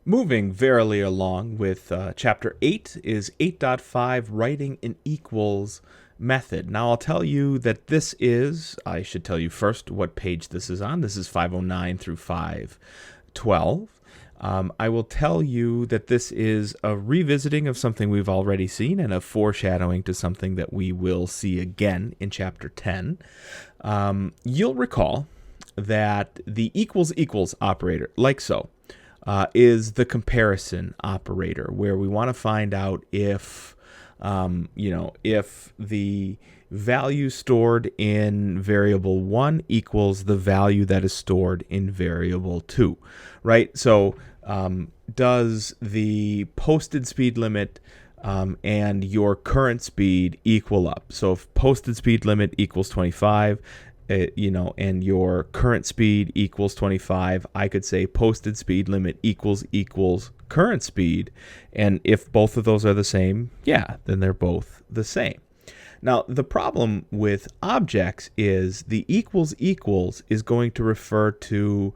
Moving verily along with Chapter 8 is 8.5, Writing an Equals Method. Now I'll tell you that I should tell you first what page this is on. This is 509 through 512. I will tell you that this is a revisiting of something we've already seen and a foreshadowing to something that we will see again in Chapter 10. You'll recall that the equals equals operator, like so, is the comparison operator, where we want to find out if the value stored in variable 1 equals the value that is stored in variable 2, right? So does the posted speed limit and your current speed equal up? So if posted speed limit equals 25, and your current speed equals 25, I could say posted speed limit equals current speed. And if both of those are the same, yeah, then they're both the same. Now, the problem with objects is the equals is going to refer to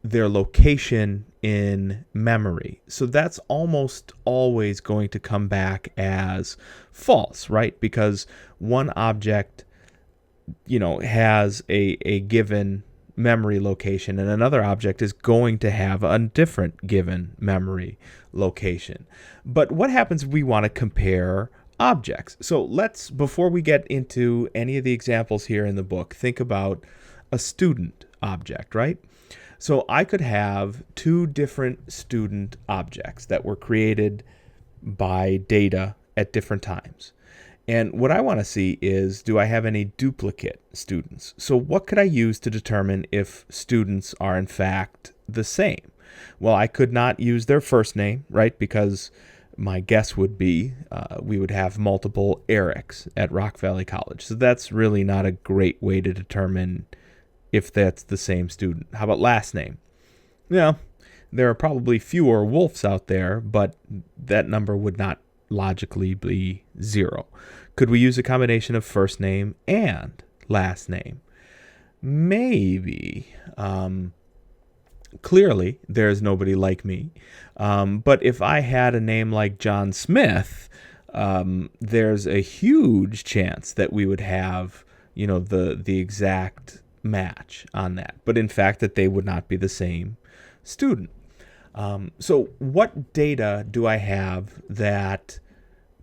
their location in memory. So that's almost always going to come back as false, right? Because one object has a given memory location, and another object is going to have a different given memory location. But what happens if we want to compare objects? So before we get into any of the examples here in the book, think about a student object, right? So I could have two different student objects that were created by data at different times. And what I want to see is, do I have any duplicate students? So what could I use to determine if students are in fact the same? Well, I could not use their first name, right? Because my guess would be we would have multiple Erics at Rock Valley College. So that's really not a great way to determine if that's the same student. How about last name? There are probably fewer Wolfs out there, but that number would not logically be 0. Could we use a combination of first name and last name? Maybe. Clearly, there's nobody like me. But if I had a name like John Smith, there's a huge chance that we would have, the exact match on that. But in fact, that they would not be the same student. So what data do I have that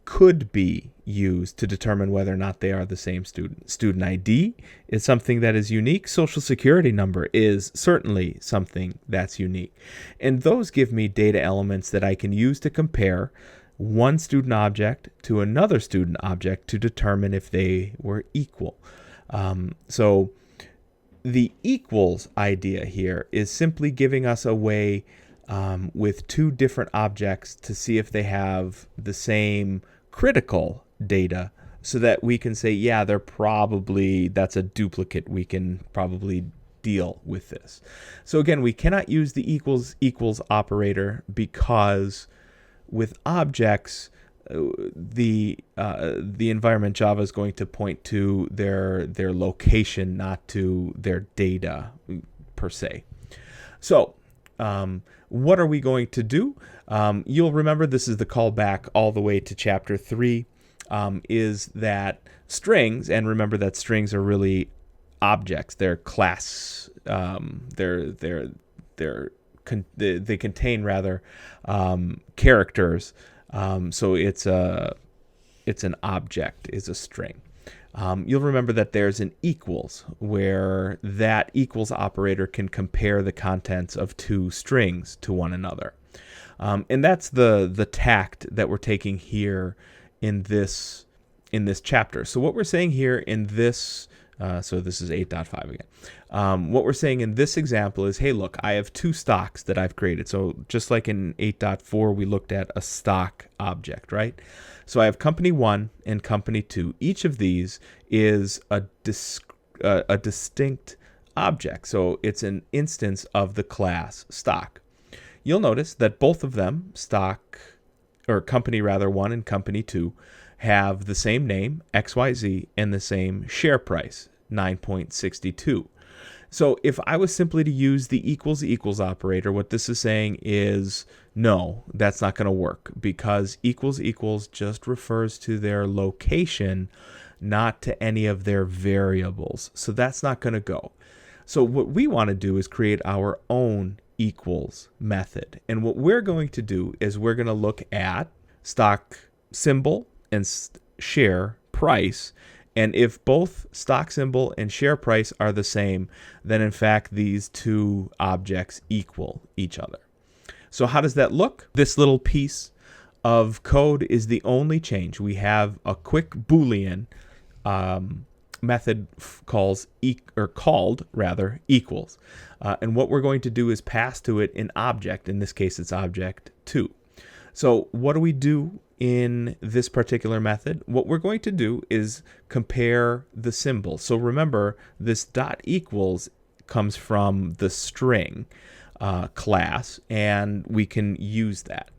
could be used to determine whether or not they are the same student? Student ID is something that is unique. Social security number is certainly something that's unique. And those give me data elements that I can use to compare one student object to another student object to determine if they were equal. So the equals idea here is simply giving us a way with two different objects to see if they have the same critical data, so that we can say, yeah, that's a duplicate. We can probably deal with this. So again, we cannot use the equals operator because with objects, the environment Java is going to point to their location, not to their data per se. So what are we going to do? You'll remember this is the callback all the way to Chapter 3, is that strings, and remember that strings are really objects. They're class. They contain rather characters. So it's an object is a string. You'll remember that there's an equals, where that equals operator can compare the contents of two strings to one another. And that's the tact that we're taking here in this chapter. So what we're saying here in this, so this is 8.5 again. What we're saying in this example is, hey, look, I have two stocks that I've created. So just like in 8.4, we looked at a stock object, right? So I have company 1 and company 2. Each of these is a distinct object. So it's an instance of the class stock. You'll notice that both of them, company 1 and company 2, have the same name, XYZ, and the same share price, 9.62. So if I was simply to use the equals operator, what this is saying is no, that's not going to work, because equals just refers to their location, not to any of their variables. So that's not going to go. So what we want to do is create our own equals method. And what we're going to do is we're going to look at stock symbol and share price. And if both stock symbol and share price are the same, then in fact these two objects equal each other. So how does that look? This little piece of code is the only change. We have a quick Boolean method called equals. And what we're going to do is pass to it an object. In this case, it's object 2. So what do we do in this particular method? What we're going to do is compare the symbol. So remember, this dot equals comes from the string class, and we can use that.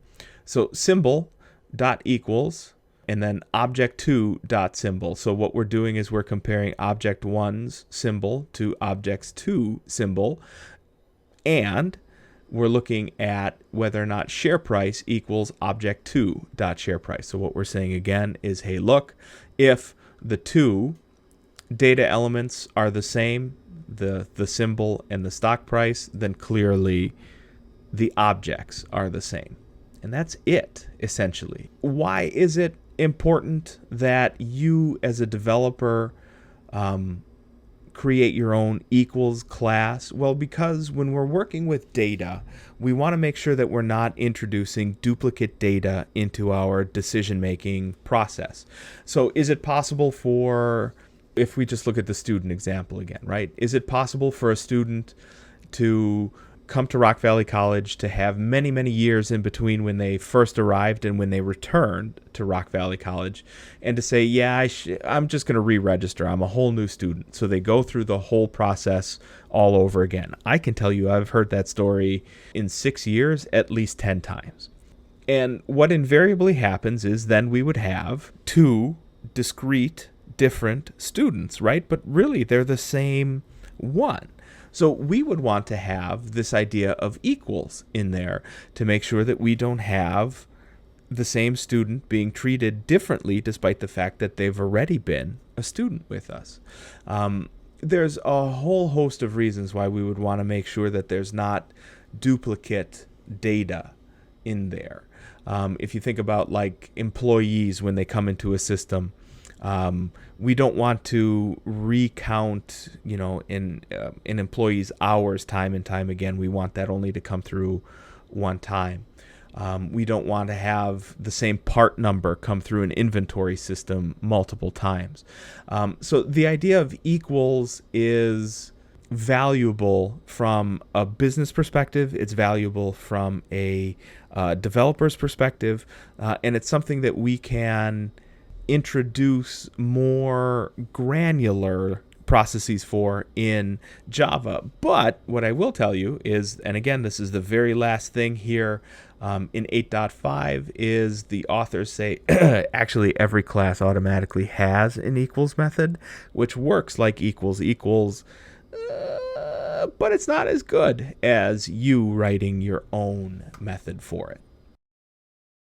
So symbol dot equals, and then object 2 dot symbol. So what we're doing is we're comparing object 1's symbol to object 2 symbol, and we're looking at whether or not share price equals object 2 dot share price. So what we're saying again is, hey, look, if the two data elements are the same, the symbol and the stock price, then clearly the objects are the same. And that's it, essentially. Why is it important that you as a developer create your own equals class? Well, because when we're working with data, we want to make sure that we're not introducing duplicate data into our decision-making process. So is it possible for, if we just look at the student example again, right? Is it possible for a student to come to Rock Valley College, to have many, many years in between when they first arrived and when they returned to Rock Valley College, and to say, yeah, I'm just going to re-register. I'm a whole new student. So they go through the whole process all over again. I can tell you I've heard that story in 6 years at least 10 times. And what invariably happens is then we would have two discrete, different students, right? But really they're the same one. So we would want to have this idea of equals in there to make sure that we don't have the same student being treated differently despite the fact that they've already been a student with us. There's a whole host of reasons why we would want to make sure that there's not duplicate data in there. If you think about like employees when they come into a system, we don't want to recount, in employees' hours time and time again. We want that only to come through one time. We don't want to have the same part number come through an inventory system multiple times. So the idea of equals is valuable from a business perspective. It's valuable from a developer's perspective, and it's something that we can introduce more granular processes for in Java. But what I will tell you is, and again, this is the very last thing here in 8.5, is the authors say actually every class automatically has an equals method, which works like equals, but it's not as good as you writing your own method for it.